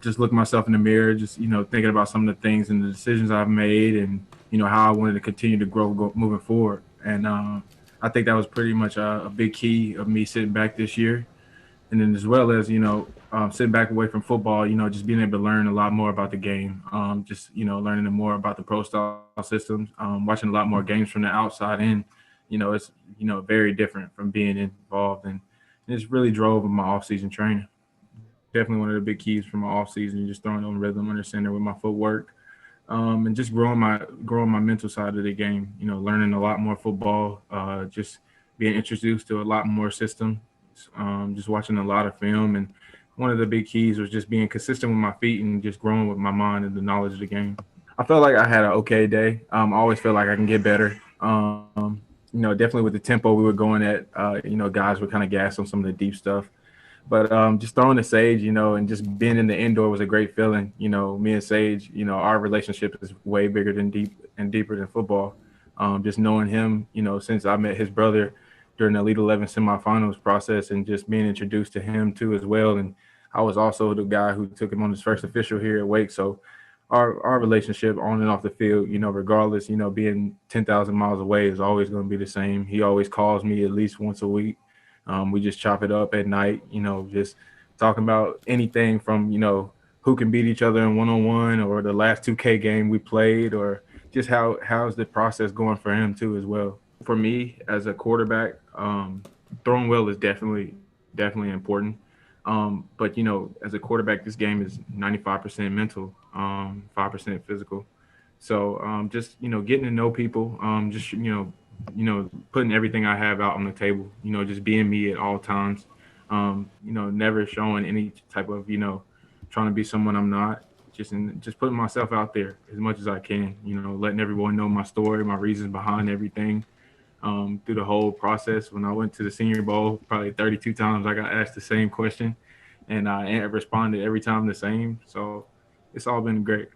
just look myself in the mirror, just, thinking about some of the things and the decisions I've made and, how I wanted to continue to grow moving forward. And I think that was pretty much a big key of me sitting back this year. And then as well as, sitting back away from football, just being able to learn a lot more about the game, just, learning more about the pro style systems, watching a lot more games from the outside in, it's, very different from being involved. And it's really drove my off-season training. Definitely one of the big keys for my off-season, just throwing on rhythm, understanding with my footwork, and just growing my mental side of the game. Learning a lot more football, just being introduced to a lot more systems, just watching a lot of film. And one of the big keys was just being consistent with my feet and just growing with my mind and the knowledge of the game. I felt like I had an okay day. I always feel like I can get better. Definitely with the tempo we were going at, guys were kind of gassed on some of the deep stuff. But just throwing to Sage, and just being in the indoor was a great feeling. Me and Sage, our relationship is way bigger than deeper than football. Just knowing him, since I met his brother during the Elite 11 semifinals process, and just being introduced to him too as well. And I was also the guy who took him on his first official here at Wake. So our relationship on and off the field, regardless, being 10,000 miles away is always going to be the same. He always calls me at least once a week. We just chop it up at night, just talking about anything from, who can beat each other in one-on-one, or the last 2K game we played, or just how's the process going for him too as well. For me as a quarterback, throwing well is definitely important. But as a quarterback, this game is 95% mental, 5% physical. So just getting to know people, just putting everything I have out on the table. Just being me at all times. Never showing any type of trying to be someone I'm not. Just putting myself out there as much as I can. Letting everyone know my story, my reasons behind everything. Through the whole process, when I went to the Senior Bowl, probably 32 times I got asked the same question, and I responded every time the same. So it's all been great.